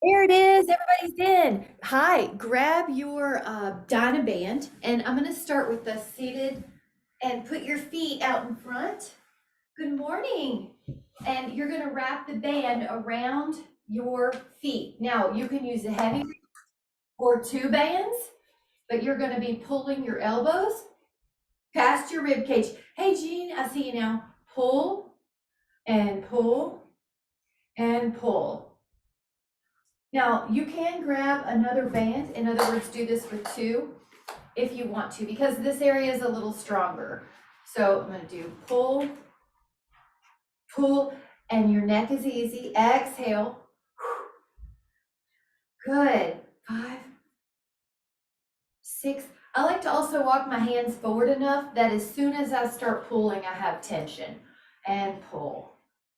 There it is. Everybody's in. Hi, grab your dynaband, and I'm going to start with the seated and put your feet out in front. Good morning. And you're going to wrap the band around your feet. Now, you can use a heavy or two bands, but you're going to be pulling your elbows past your rib cage. Hey, Jean, I see you now. Pull and pull and pull. Now, you can grab another band. In other words, do this with two if you want to, because this area is a little stronger. So I'm going to do pull, pull, and your neck is easy. Exhale. Good. 5, 6. I like to also walk my hands forward enough that as soon as I start pulling, I have tension. And pull.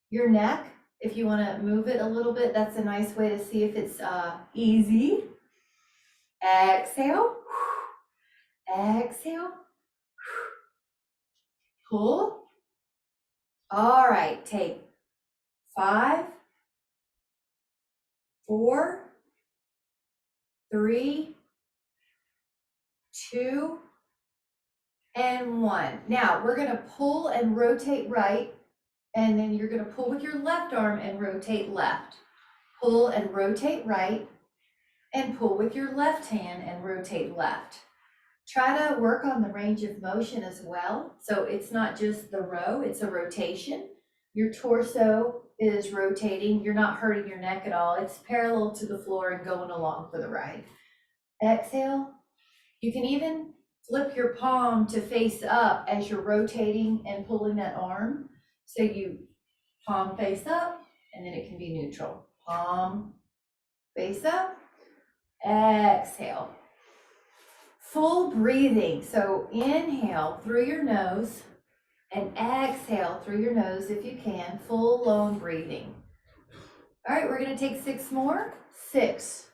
Your neck, if you want to move it a little bit, that's a nice way to see if it's easy. Exhale. Exhale. Pull. All right, take 5, 4, 3, 2, and 1. Now we're going to pull and rotate right, and then you're going to pull with your left arm and rotate left. Pull and rotate right, and pull with your left hand and rotate left. Try to work on the range of motion as well. So it's not just the row, it's a rotation. Your torso is rotating. You're not hurting your neck at all. It's parallel to the floor and going along for the ride. Exhale. You can even flip your palm to face up as you're rotating and pulling that arm. So you palm face up, and then it can be neutral. Palm face up. Exhale. Full breathing. So inhale through your nose and exhale through your nose if you can. Full lung breathing. All right, we're going to take 6 more. 6,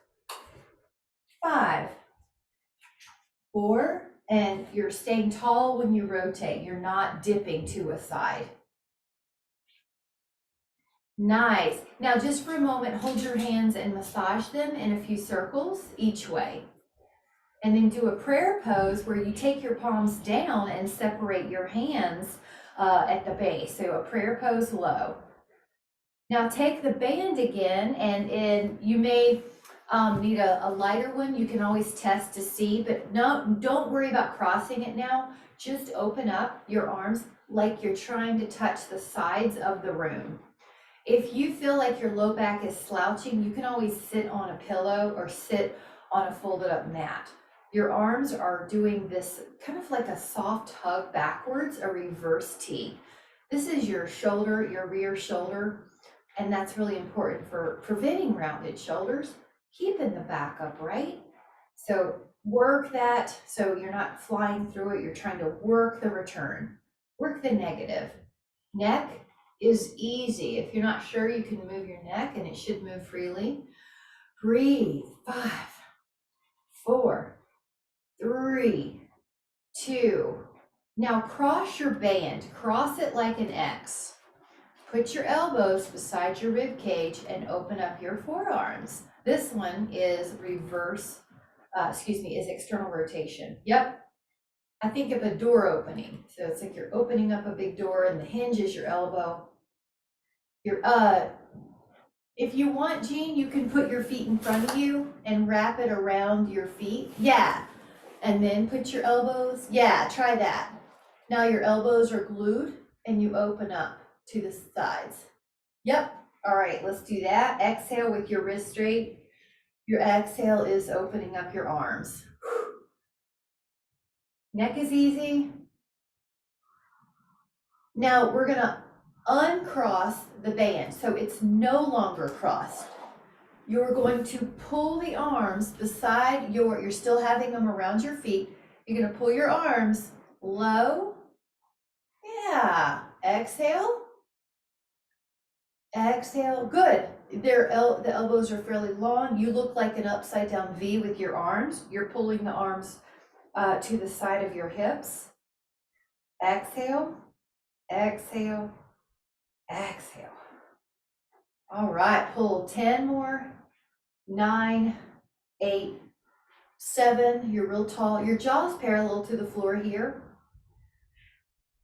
5, 4, and you're staying tall when you rotate. You're not dipping to a side. Nice. Now just for a moment, hold your hands and massage them in a few circles each way. And then do a prayer pose where you take your palms down and separate your hands at the base. So a prayer pose low. Now take the band again, and you may need a lighter one. You can always test to see, but no, don't worry about crossing it now. Just open up your arms like you're trying to touch the sides of the room. If you feel like your low back is slouching, you can always sit on a pillow or sit on a folded up mat. Your arms are doing this kind of like a soft hug backwards, a reverse T. This is your shoulder, your rear shoulder, and that's really important for preventing rounded shoulders, keeping the back upright. So work that so you're not flying through it, you're trying to work the return, work the negative. Neck is easy. If you're not sure, you can move your neck and it should move freely. Breathe. 5, 4, 3, 2. Now cross your band. Cross it like an X. Put your elbows beside your rib cage and open up your forearms. This one is is external rotation. Yep. I think of a door opening. So it's like you're opening up a big door and the hinge is your elbow. If you want, Jean, you can put your feet in front of you and wrap it around your feet. Yeah. And then put your elbows. Yeah, try that. Now your elbows are glued and you open up to the sides. Yep. All right, let's do that. Exhale with your wrist straight. Your exhale is opening up your arms. Neck is easy. Now we're going to uncross the band so it's no longer crossed. You're going to pull the arms beside you're still having them around your feet. You're going to pull your arms low. Yeah. Exhale. Exhale. Good. The elbows are fairly long. You look like an upside down V with your arms. You're pulling the arms to the side of your hips. Exhale. Exhale. Exhale. All right. Pull 10 more. 9, 8, 7, you're real tall. Your jaw's parallel to the floor here.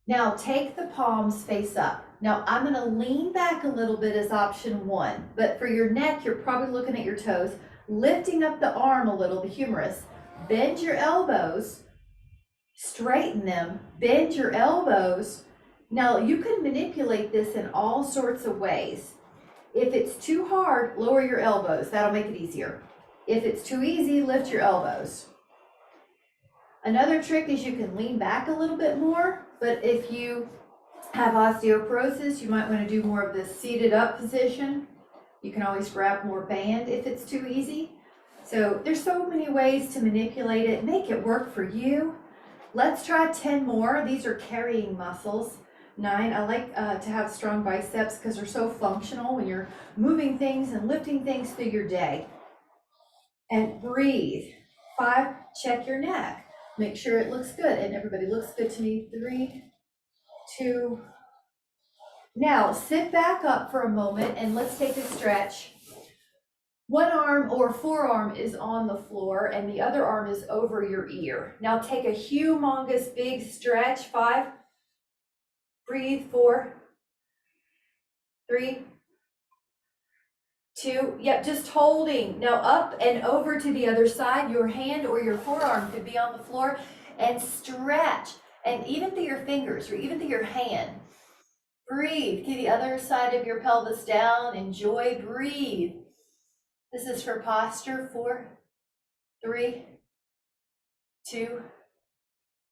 Now take the palms face up. Now I'm gonna lean back a little bit as option 1, but for your neck, you're probably looking at your toes, lifting up the arm a little, the humerus. Bend your elbows, straighten them, bend your elbows. Now you can manipulate this in all sorts of ways. If it's too hard, lower your elbows. That'll make it easier. If it's too easy, lift your elbows. Another trick is you can lean back a little bit more, but if you have osteoporosis, you might want to do more of this seated up position. You can always grab more band if it's too easy. So there's so many ways to manipulate it, make it work for you. Let's try 10 more. These are carrying muscles. 9, I like to have strong biceps because they're so functional when you're moving things and lifting things through your day. And breathe. 5, check your neck. Make sure it looks good, and everybody looks good to me. 3, 2. Now sit back up for a moment and let's take a stretch. One arm or forearm is on the floor and the other arm is over your ear. Now take a humongous big stretch. 5, breathe. 4, 3, 2, yep, just holding. Now up and over to the other side. Your hand or your forearm could be on the floor, and stretch, and even through your fingers or even through your hand. Breathe, get the other side of your pelvis down, enjoy, breathe. This is for posture. 4, 3, 2,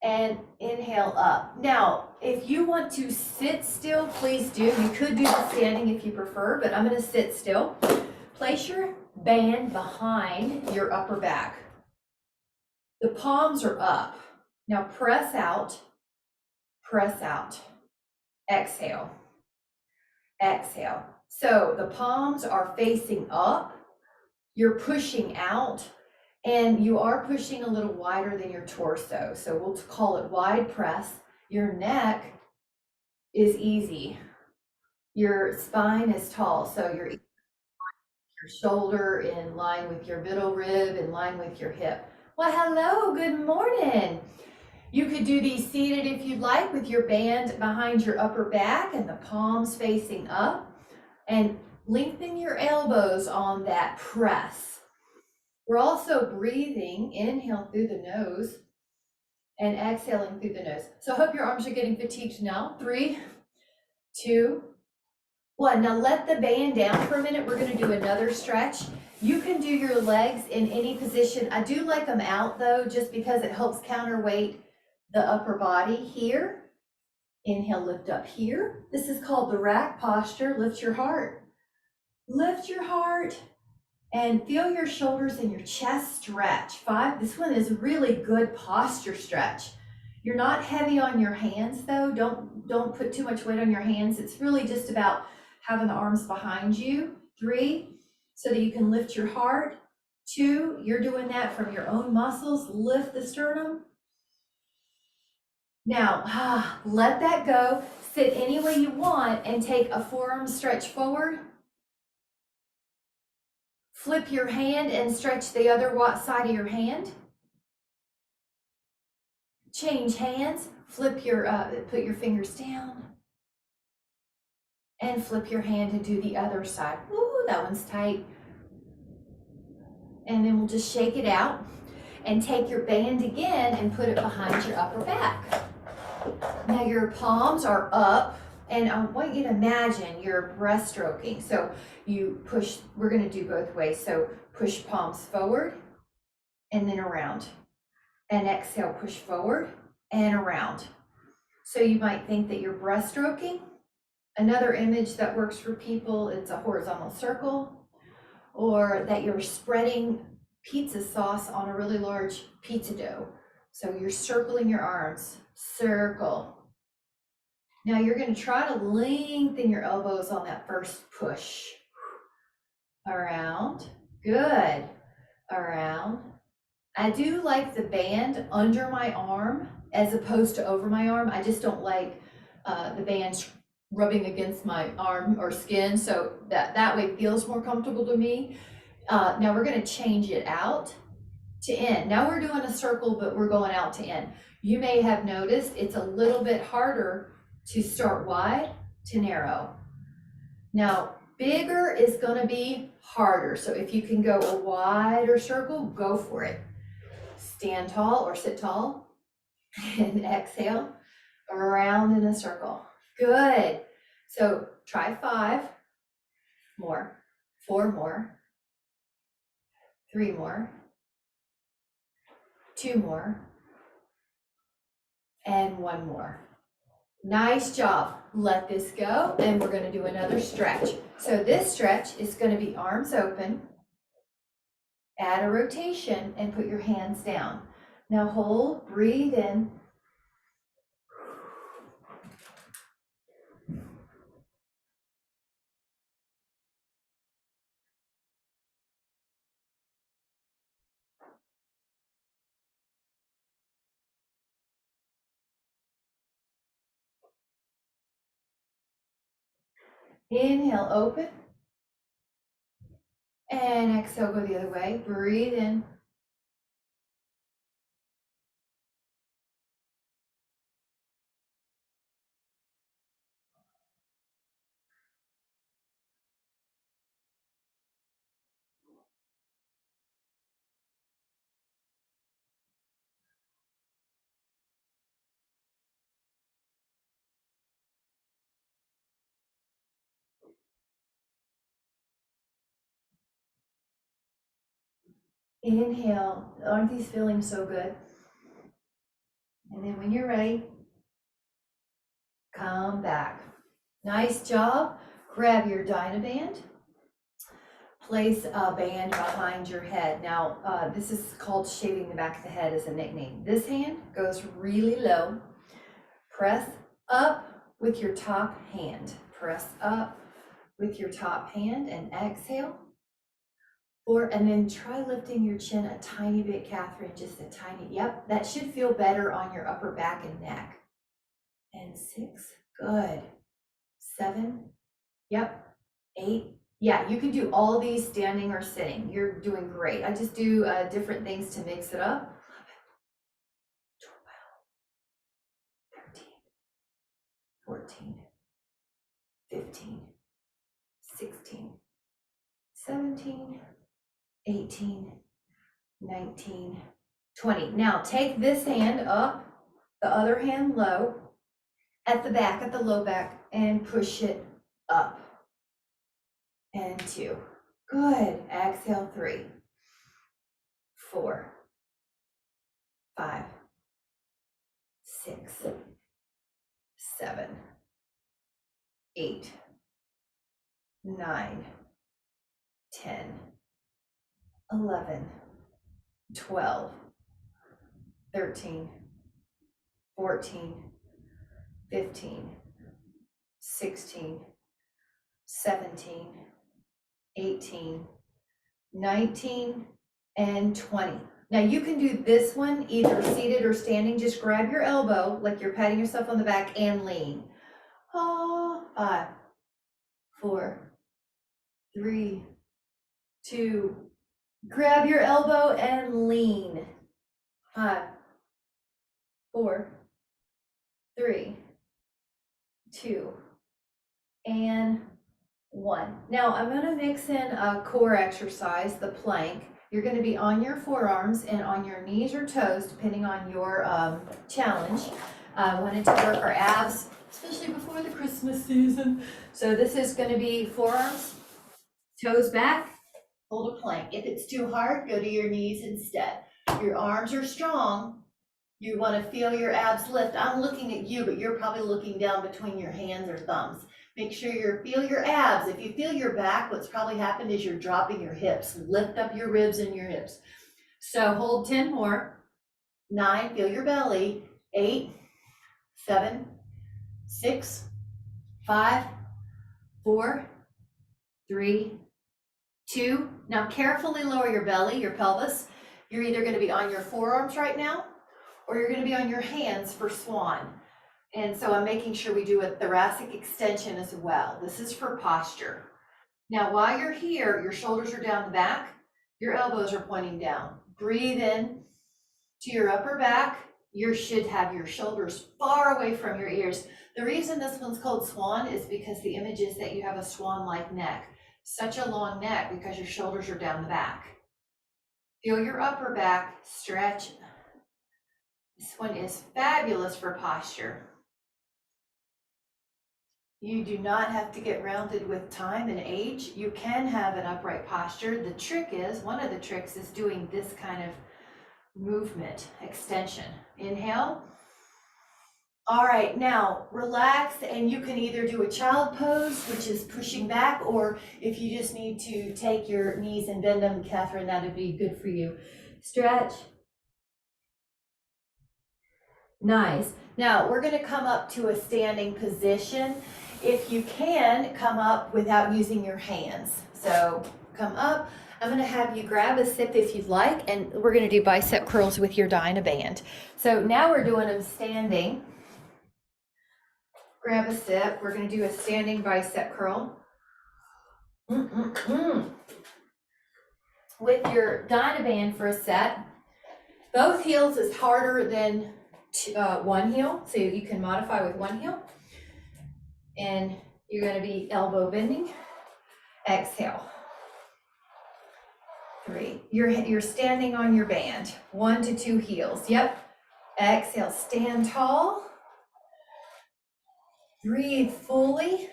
and inhale up. Now, if you want to sit still, please do. You could do the standing if you prefer, but I'm going to sit still. Place your band behind your upper back. The palms are up. Now press out, exhale, exhale. So the palms are facing up, you're pushing out, and you are pushing a little wider than your torso. So we'll call it wide press. Your neck is easy. Your spine is tall. So your shoulder in line with your middle rib, in line with your hip. Well, hello, good morning. You could do these seated if you'd like, with your band behind your upper back and the palms facing up, and lengthen your elbows on that press. We're also breathing, inhale through the nose and exhaling through the nose. So I hope your arms are getting fatigued now. 3, 2, 1. Now let the band down for a minute. We're going to do another stretch. You can do your legs in any position. I do like them out though, just because it helps counterweight the upper body here. Inhale, lift up here. This is called the rack posture. Lift your heart. Lift your heart. And feel your shoulders and your chest stretch. 5, this one is really good posture stretch. You're not heavy on your hands though. Don't put too much weight on your hands. It's really just about having the arms behind you. 3, so that you can lift your heart. 2, you're doing that from your own muscles. Lift the sternum. Now, let that go. Sit any way you want and take a forearm stretch forward. Flip your hand and stretch the other side of your hand. Change hands. Flip your, put your fingers down. And flip your hand and do the other side. Ooh, that one's tight. And then we'll just shake it out and take your band again and put it behind your upper back. Now your palms are up, and I want you to imagine you're breaststroking. So you push, we're going to do both ways. So push palms forward and then around, and exhale, push forward and around. So you might think that you're breaststroking. Another image that works for people, it's a horizontal circle, or that you're spreading pizza sauce on a really large pizza dough. So you're circling your arms, circle. Now you're going to try to lengthen your elbows on that first push. Around, good, around. I do like the band under my arm as opposed to over my arm. I just don't like the band rubbing against my arm or skin, so that way feels more comfortable to me. Now we're gonna change it out to in. Now we're doing a circle, but we're going out to in. You may have noticed it's a little bit harder to start wide to narrow. Now, bigger is gonna be harder. So if you can go a wider circle, go for it. Stand tall or sit tall and exhale around in a circle. Good. So try 5 more, 4 more, 3 more, 2 more, and 1 more. Nice job. Let this go, and we're going to do another stretch. So this stretch is going to be arms open, add a rotation, and put your hands down. Now hold, breathe in. Inhale, open. And exhale, go the other way. Breathe in. Inhale. Aren't these feeling so good? And then when you're ready, come back. Nice job. Grab your dynaband. Place a band behind your head. Now, this is called shaving the back of the head as a nickname. This hand goes really low. Press up with your top hand. Press up with your top hand and exhale. And then try lifting your chin a tiny bit, Catherine, just a tiny, yep, that should feel better on your upper back and neck. And 6, good. 7, yep, 8. Yeah, you can do all these standing or sitting. You're doing great. I just do different things to mix it up. 11, 12, 13, 14, 15, 16, 17, 18, 19, 20. Now take this hand up, the other hand low, at the back, at the low back, and push it up. And 2. Good. Exhale, 3, 4, 5, 6, 7, 8, 9, 10, 11, 12, 13, 14, 15, 16, 17, 18, 19, and 20. Now you can do this one either seated or standing. Just grab your elbow like you're patting yourself on the back and lean. 5, 4, 3, 2. Grab your elbow and lean. 5, 4, 3, 2, and 1. Now I'm going to mix in a core exercise, the plank. You're going to be on your forearms and on your knees or toes, depending on your challenge. Wanted to work our abs, especially before the Christmas season. So this is going to be forearms, toes back, hold a plank. If it's too hard, go to your knees instead. Your arms are strong. You want to feel your abs lift. I'm looking at you, but you're probably looking down between your hands or thumbs. Make sure you feel your abs. If you feel your back, what's probably happened is you're dropping your hips. Lift up your ribs and your hips. So hold 10 more. 9, feel your belly. 8, 7, 6, 5, 4, 3, 2. Now carefully lower your belly, your pelvis. You're either going to be on your forearms right now, or you're going to be on your hands for swan. And so I'm making sure we do a thoracic extension as well. This is for posture. Now, while you're here, your shoulders are down the back, your elbows are pointing down. Breathe in to your upper back. You should have your shoulders far away from your ears. The reason this one's called swan is because the image is that you have a swan-like neck. Such a long neck because your shoulders are down the back. Feel your upper back stretch. This one is fabulous for posture. You do not have to get rounded with time and age. You can have an upright posture. The trick is, one of the tricks is doing this kind of movement, extension. Inhale. All right, now relax, and you can either do a child pose, which is pushing back, or if you just need to take your knees and bend them, Catherine, that'd be good for you. Stretch. Nice. Now we're going to come up to a standing position. If you can, come up without using your hands. So come up. I'm going to have you grab a sip if you'd like, and we're going to do bicep curls with your dynaband. So now we're doing them standing. Grab a sip. We're going to do a standing bicep curl. With your dynaband for a set. Both heels is harder than one heel, so you can modify with one heel. And you're going to be elbow bending. Exhale. 3. You're standing on your band. 1 to 2 heels. Yep. Exhale. Stand tall. Breathe fully.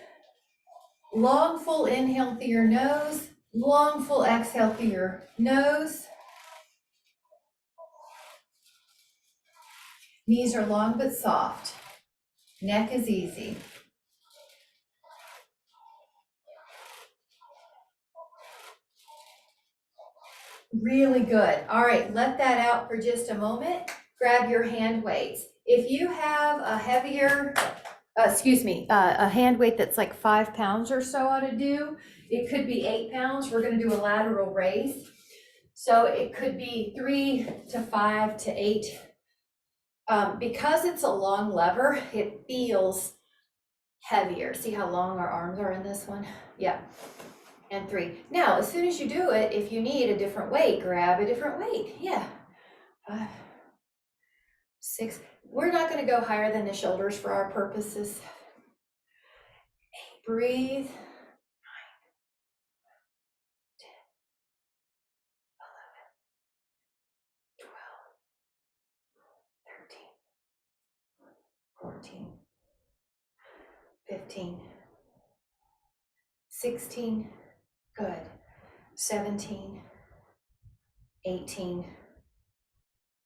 Long, full inhale through your nose. Long, full exhale through your nose. Knees are long but soft. Neck is easy. Really good. All right, let that out for just a moment. Grab your hand weights. If you have a heavier, a hand weight that's like 5 pounds or so ought to do, it could be 8 pounds. We're going to do a lateral raise. So it could be 3 to 5 to 8. Because it's a long lever, it feels heavier. See how long our arms are in this one? Yeah. And 3. Now, as soon as you do it, if you need a different weight, grab a different weight. Yeah. 5, 6. We're not going to go higher than the shoulders for our purposes. 7, 8. Breathe. 9, 10, 11, 12, 13, 14, 15, 16. Good. 17, 18,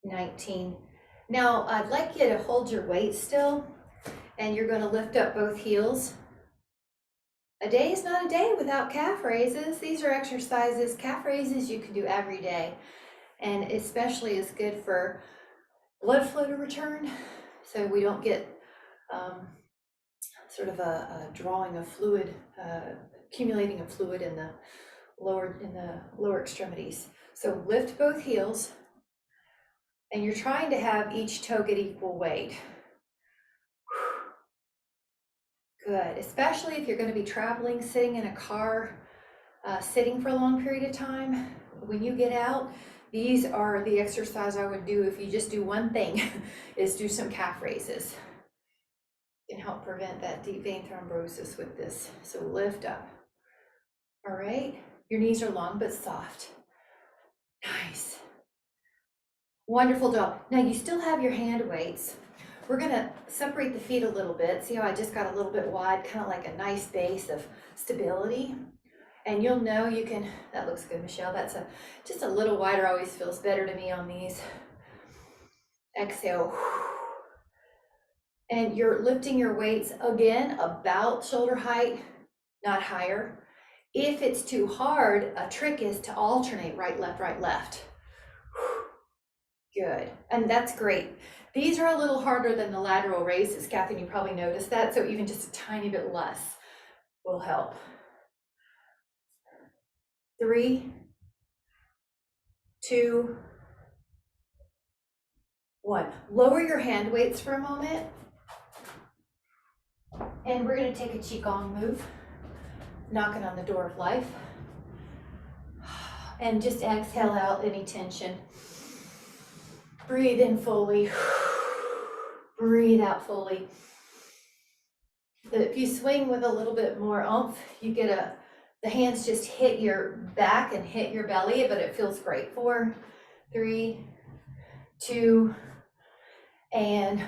19. Now, I'd like you to hold your weight still, and you're going to lift up both heels. A day is not a day without calf raises. These are exercises, calf raises you can do every day, and especially is good for blood flow to return, so we don't get sort of a drawing of fluid, accumulating of fluid in the lower extremities. So lift both heels, and you're trying to have each toe get equal weight. Good, especially if you're going to be traveling, sitting in a car, sitting for a long period of time. When you get out, these are the exercise I would do if you just do one thing, is do some calf raises. Can help prevent that deep vein thrombosis with this. So lift up. All right, your knees are long but soft. Nice. Wonderful job. Now you still have your hand weights. We're gonna separate the feet a little bit. See how I just got a little bit wide, kind of like a nice base of stability. And you'll know you can, that looks good, Michelle. That's just a little wider always feels better to me on these. Exhale. And you're lifting your weights again about shoulder height, not higher. If it's too hard, a trick is to alternate right, left. Good, and that's great. These are a little harder than the lateral raises, Catherine, you probably noticed that, so even just a tiny bit less will help. 3, 2, 1. Lower your hand weights for a moment. And we're going to take a Qigong move. knocking on the door of life. And just exhale out any tension. Breathe in fully. Breathe out fully. If you swing with a little bit more oomph, you get the hands just hit your back and hit your belly, but it feels great. 4, 3, 2, and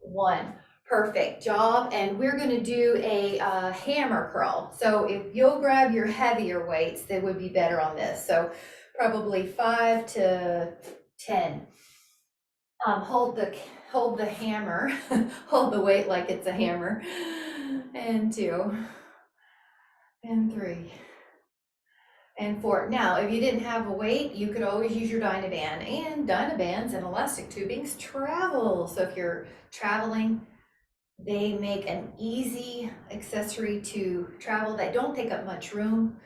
1. Perfect job. And we're going to do a hammer curl. So if you'll grab your heavier weights, they would be better on this. So probably 5 to 10. Hold the hammer, hold the weight like it's a hammer. And 2, and 3, and 4. Now, if you didn't have a weight, you could always use your dynaband, and dynabands and elastic tubings travel. So if you're traveling, they make an easy accessory to travel that don't take up much room.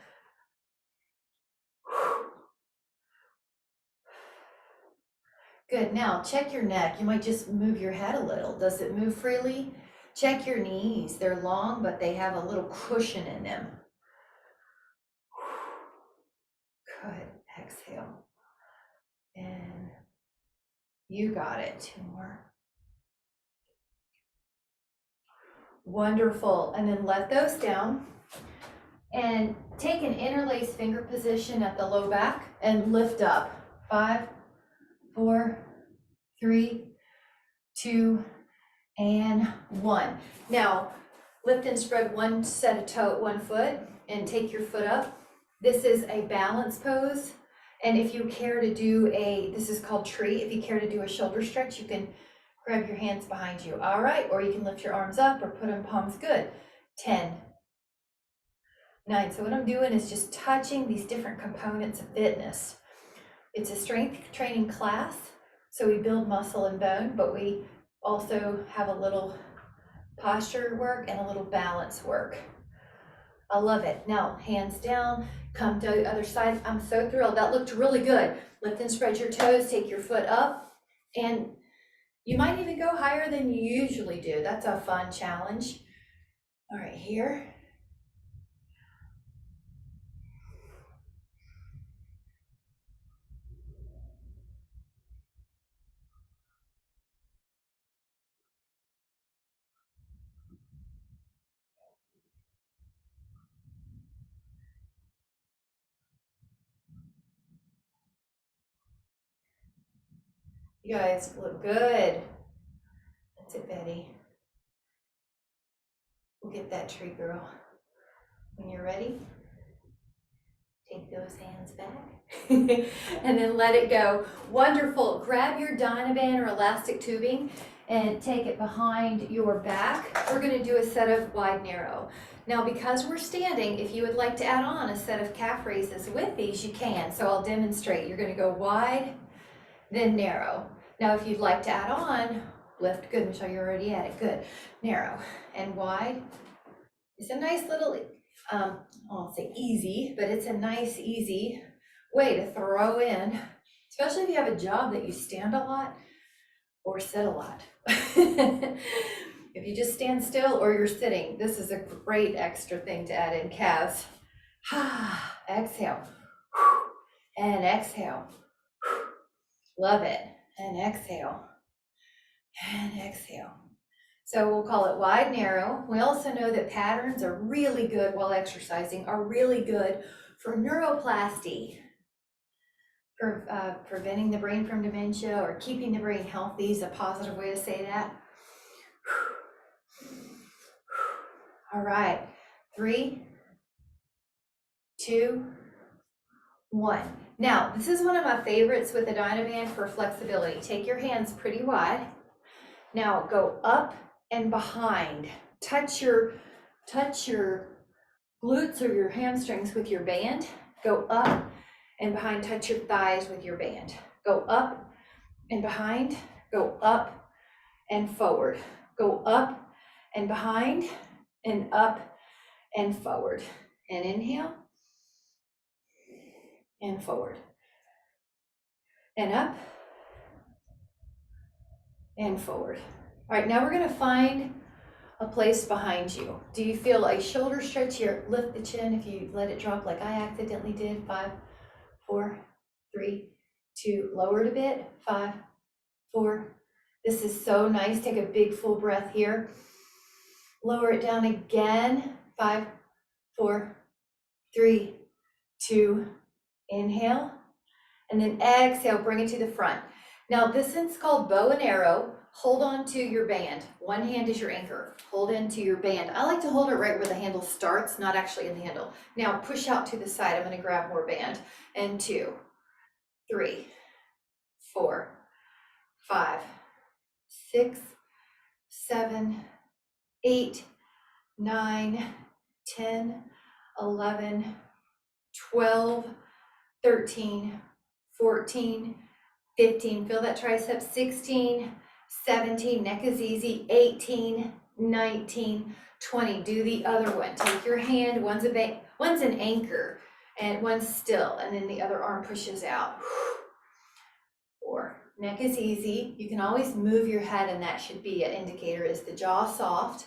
Good. Now check your neck. You might just move your head a little. Does it move freely? Check your knees. They're long, but they have a little cushion in them. Good. Exhale. And you got it. 2 more. Wonderful. And then let those down and take an interlaced finger position at the low back and lift up. 5, 4, 3, 2, and 1. Now, lift and spread one set of one foot and take your foot up. This is a balance pose. And if you care to do this is called tree. If you care to do a shoulder stretch, you can grab your hands behind you. All right. Or you can lift your arms up or put in palms. Good. 10, 9. So what I'm doing is just touching these different components of fitness. It's a strength training class. So we build muscle and bone, but we also have a little posture work and a little balance work. I love it. Now, hands down, come to the other side. I'm so thrilled. That looked really good. Lift and spread your toes, take your foot up, and you might even go higher than you usually do. That's a fun challenge. All right, here. You guys look good. That's it, Betty. We'll get that tree girl. When you're ready, take those hands back and then let it go. Wonderful. Grab your dynaband or elastic tubing and take it behind your back. We're going to do a set of wide narrow. Now, because we're standing, if you would like to add on a set of calf raises with these, you can. So I'll demonstrate. You're going to go wide, then narrow. Now, if you'd like to add on, lift. Good, Michelle, you're already at it. Good. Narrow and wide. It's a nice little, I won't say easy, but it's a nice, easy way to throw in, especially if you have a job that you stand a lot or sit a lot. If you just stand still or you're sitting, this is a great extra thing to add in calves. Exhale and exhale. Love it. And exhale and exhale. So we'll call it wide, narrow. We also know that patterns are really good while exercising, are really good for neuroplasty, for preventing the brain from dementia or keeping the brain healthy is a positive way to say that. All right, 3, 2, 1. Now, this is one of my favorites with the dynaband for flexibility. Take your hands pretty wide. Now go up and behind. Touch your glutes or your hamstrings with your band. Go up and behind. Touch your thighs with your band. Go up and behind. Go up and forward. Go up and behind and up and forward. And inhale and forward. And up and forward. All right, now we're going to find a place behind you. Do you feel a shoulder stretch here? Lift the chin if you let it drop like I accidentally did. 5, 4, 3, 2, lower it a bit. 5, 4. This is so nice. Take a big full breath here. Lower it down again. 5, 4, 3, 2, inhale. And then exhale, bring it to the front. Now this is called bow and arrow. Hold on to your band. One hand is your anchor. Hold into your band. I like to hold it right where the handle starts, not actually in the handle. Now push out to the side. I'm going to grab more band. And 2, 3, 4, 5, 6, 7, 8, 9, 10, 11, 12, 13, 14, 15. Feel that tricep. 16, 17, neck is easy. 18, 19, 20. Do the other one. Take your hand. One's an anchor and one's still, and then the other arm pushes out. 4. Neck is easy. You can always move your head, and that should be an indicator. Is the jaw soft?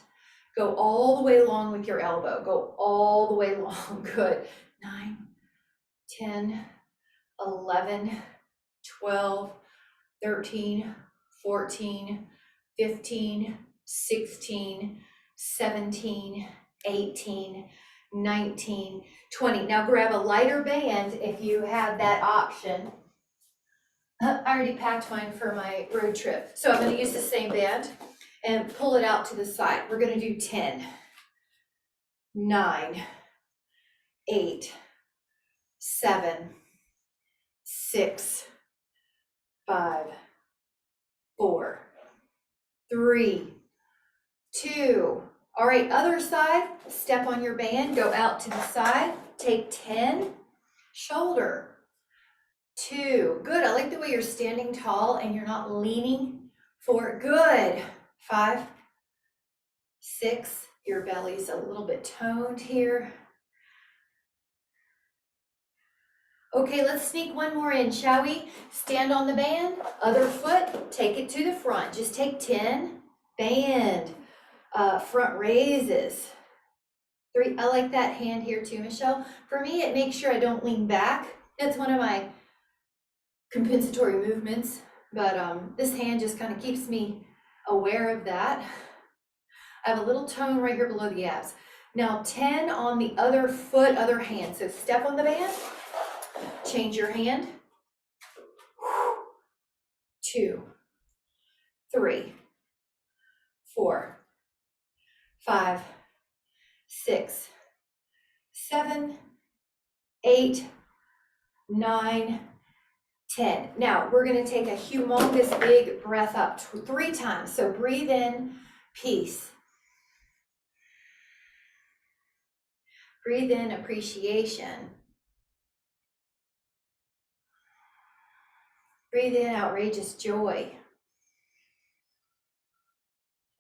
Go all the way long with your elbow. Go all the way long. Good. 9, 10, 11, 12, 13, 14, 15, 16, 17, 18, 19, 20. Now grab a lighter band if you have that option. I already packed mine for my road trip. So I'm going to use the same band and pull it out to the side. We're going to do 10, 9, 8, 7, 6, 5, 4, 3, 2. All right, other side, step on your band, go out to the side, take 10, shoulder, 2. Good. I like the way you're standing tall and you're not leaning forward. Good. 5, 6. Your belly's a little bit toned here. Okay, let's sneak one more in, shall we? Stand on the band, other foot, take it to the front. Just take 10, band, front raises. 3, I like that hand here too, Michelle. For me, it makes sure I don't lean back. That's one of my compensatory movements, but this hand just kind of keeps me aware of that. I have a little tone right here below the abs. Now 10 on the other foot, other hand. So step on the band, change your hand. 2, 3, 4, 5, 6, 7, 8, 9, 10. Now we're going to take a humongous big breath up 3 times. So breathe in, peace. Breathe in, appreciation. Breathe in, outrageous joy.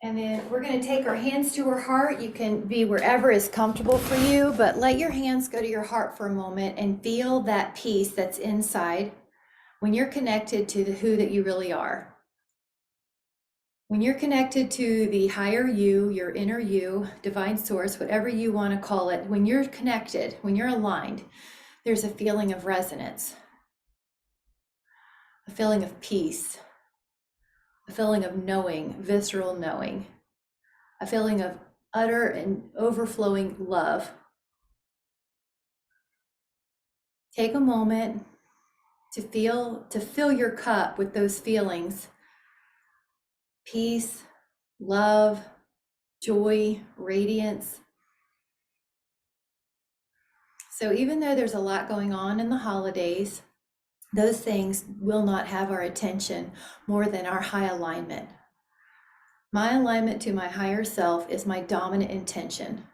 And then we're going to take our hands to our heart. You can be wherever is comfortable for you, but let your hands go to your heart for a moment and feel that peace that's inside when you're connected to the who that you really are. When you're connected to the higher you, your inner you, divine source, whatever you want to call it, when you're connected, when you're aligned, there's a feeling of resonance, a feeling of peace, a feeling of knowing, visceral knowing, a feeling of utter and overflowing love. Take a moment to fill your cup with those feelings: peace, love, joy, radiance. So even though there's a lot going on in the holidays, those things will not have our attention more than our high alignment. My alignment to my higher self is my dominant intention.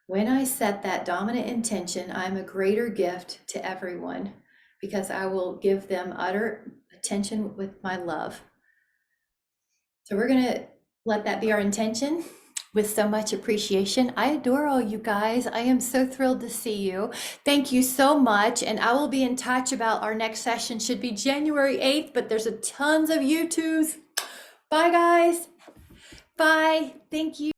When I set that dominant intention, I'm a greater gift to everyone because I will give them utter attention with my love. So we're going to let that be our intention with so much appreciation. I adore all you guys. I am so thrilled to see you. Thank you so much. And I will be in touch about our next session. Should be January 8th, but there's a tons of YouTubes. Bye guys. Bye. Thank you.